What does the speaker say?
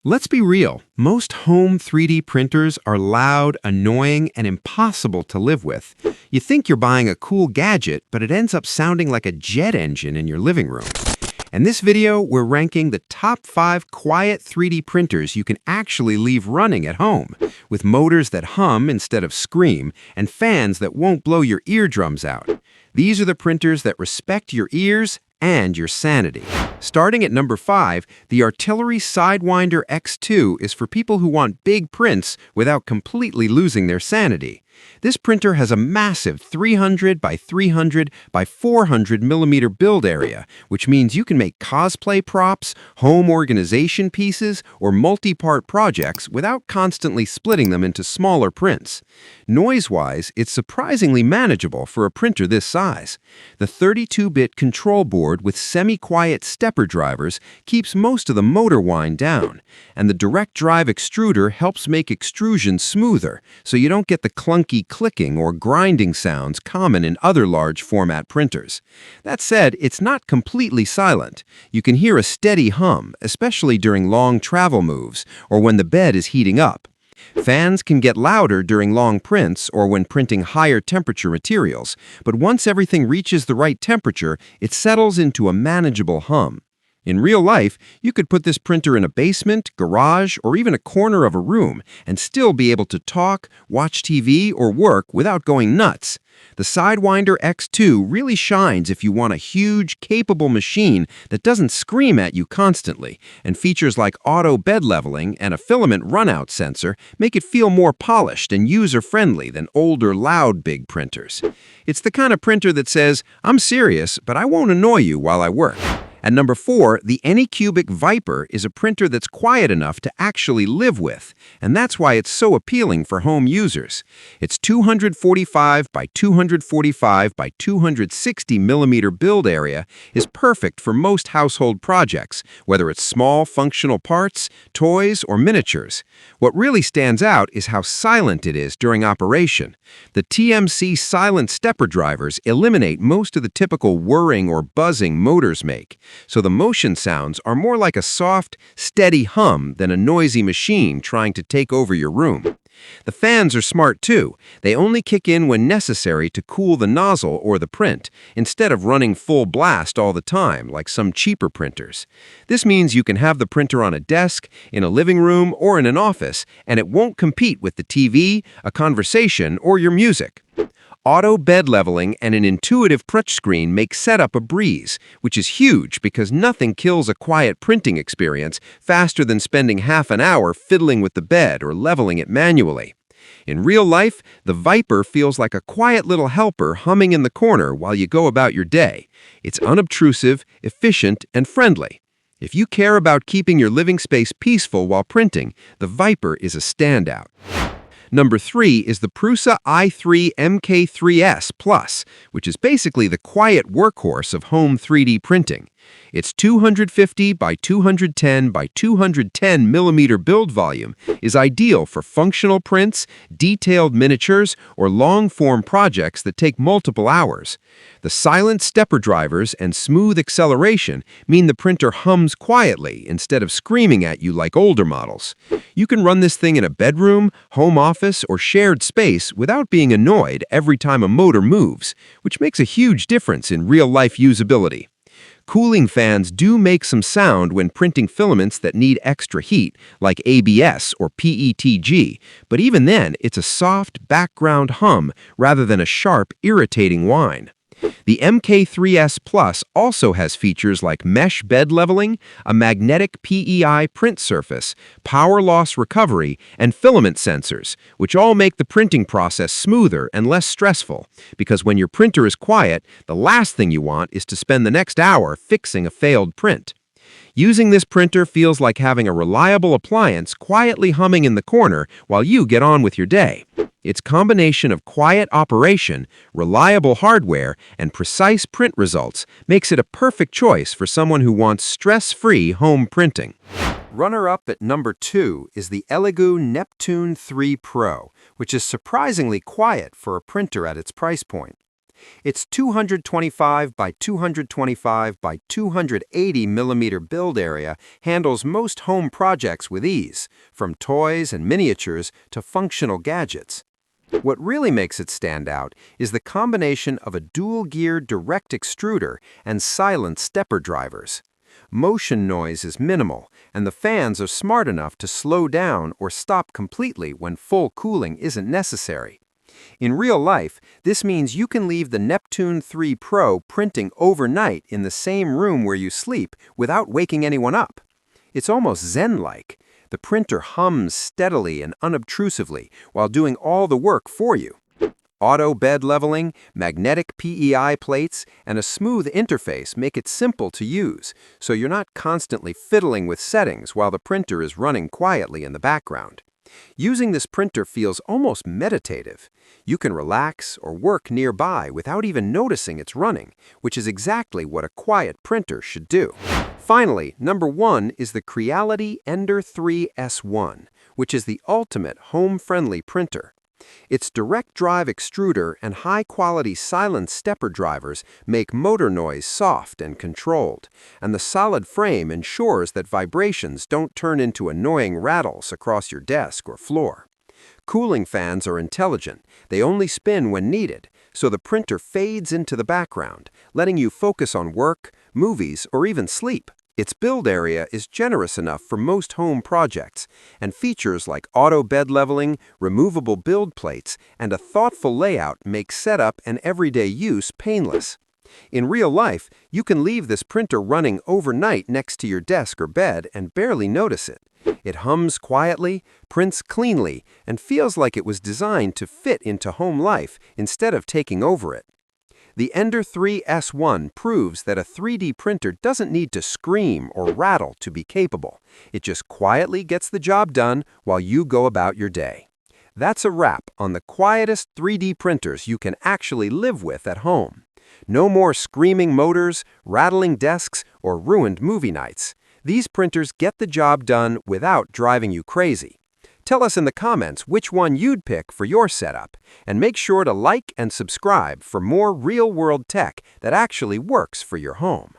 Let's be real. Most home 3D printers are loud, annoying, and impossible to live with. You think you're buying a cool gadget, but it ends up sounding like a jet engine in your living room. In this video, we're ranking the top 5 quiet 3D printers you can actually leave running at home, with motors that hum instead of scream, and fans that won't blow your eardrums out. These are the printers that respect your ears and your sanity. Starting at number 5, the Artillery Sidewinder X2 is for people who want big prints without completely losing their sanity. This printer has a massive 300 by 300 by 400 millimeter build area, which means you can make cosplay props, home organization pieces, or multi-part projects without constantly splitting them into smaller prints. Noise-wise, it's surprisingly manageable for a printer this size. The 32-bit control board with semi-quiet stepper drivers keeps most of the motor whine down, and the direct drive extruder helps make extrusion smoother, so you don't get the clunky clicking or grinding sounds common in other large format printers. That said, it's not completely silent. You can hear a steady hum, especially during long travel moves or when the bed is heating up. Fans can get louder during long prints or when printing higher temperature materials, but once everything reaches the right temperature, it settles into a manageable hum. In real life, you could put this printer in a basement, garage, or even a corner of a room and still be able to talk, watch TV, or work without going nuts. The Sidewinder X2 really shines if you want a huge, capable machine that doesn't scream at you constantly, and features like auto bed leveling and a filament runout sensor make it feel more polished and user-friendly than older, loud big printers. It's the kind of printer that says, "I'm serious, but I won't annoy you while I work." At number 4, the Anycubic Vyper is a printer that's quiet enough to actually live with, and that's why it's so appealing for home users. Its 245 by 245 by 260 millimeter build area is perfect for most household projects, whether it's small functional parts, toys, or miniatures. What really stands out is how silent it is during operation. The TMC silent stepper drivers eliminate most of the typical whirring or buzzing motors make, so the motion sounds are more like a soft, steady hum than a noisy machine trying to take over your room. The fans are smart too. They only kick in when necessary to cool the nozzle or the print, instead of running full blast all the time like some cheaper printers. This means you can have the printer on a desk, in a living room, or in an office, and it won't compete with the TV, a conversation, or your music. Auto bed leveling and an intuitive touch screen make setup a breeze, which is huge because nothing kills a quiet printing experience faster than spending half an hour fiddling with the bed or leveling it manually. In real life, the Vyper feels like a quiet little helper humming in the corner while you go about your day. It's unobtrusive, efficient, and friendly. If you care about keeping your living space peaceful while printing, the Vyper is a standout. Number 3 is the Prusa i3 MK3S Plus, which is basically the quiet workhorse of home 3D printing. Its 250 by 210 by 210 millimeter build volume is ideal for functional prints, detailed miniatures, or long-form projects that take multiple hours. The silent stepper drivers and smooth acceleration mean the printer hums quietly instead of screaming at you like older models. You can run this thing in a bedroom, home office, or shared space without being annoyed every time a motor moves, which makes a huge difference in real-life usability. Cooling fans do make some sound when printing filaments that need extra heat, like ABS or PETG, but even then, it's a soft, background hum rather than a sharp, irritating whine. The MK3S Plus also has features like mesh bed leveling, a magnetic PEI print surface, power loss recovery, and filament sensors, which all make the printing process smoother and less stressful, because when your printer is quiet, the last thing you want is to spend the next hour fixing a failed print. Using this printer feels like having a reliable appliance quietly humming in the corner while you get on with your day. Its combination of quiet operation, reliable hardware, and precise print results makes it a perfect choice for someone who wants stress-free home printing. Runner-up at number 2 is the Elegoo Neptune 3 Pro, which is surprisingly quiet for a printer at its price point. Its 225 by 225 by 280 millimeter build area handles most home projects with ease, from toys and miniatures to functional gadgets. What really makes it stand out is the combination of a dual-gear direct extruder and silent stepper drivers. Motion noise is minimal, and the fans are smart enough to slow down or stop completely when full cooling isn't necessary. In real life, this means you can leave the Neptune 3 Pro printing overnight in the same room where you sleep without waking anyone up. It's almost zen-like. The printer hums steadily and unobtrusively while doing all the work for you. Auto bed leveling, magnetic PEI plates, and a smooth interface make it simple to use, so you're not constantly fiddling with settings while the printer is running quietly in the background. Using this printer feels almost meditative. You can relax or work nearby without even noticing it's running, which is exactly what a quiet printer should do. Finally, number 1 is the Creality Ender 3 S1, which is the ultimate home-friendly printer. Its direct drive extruder and high-quality silent stepper drivers make motor noise soft and controlled, and the solid frame ensures that vibrations don't turn into annoying rattles across your desk or floor. Cooling fans are intelligent. They only spin when needed, so the printer fades into the background, letting you focus on work, movies, or even sleep. Its build area is generous enough for most home projects, and features like auto bed leveling, removable build plates, and a thoughtful layout make setup and everyday use painless. In real life, you can leave this printer running overnight next to your desk or bed and barely notice it. It hums quietly, prints cleanly, and feels like it was designed to fit into home life instead of taking over it. The Ender 3 S1 proves that a 3D printer doesn't need to scream or rattle to be capable. It just quietly gets the job done while you go about your day. That's a wrap on the quietest 3D printers you can actually live with at home. No more screaming motors, rattling desks, or ruined movie nights. These printers get the job done without driving you crazy. Tell us in the comments which one you'd pick for your setup, and make sure to like and subscribe for more real-world tech that actually works for your home.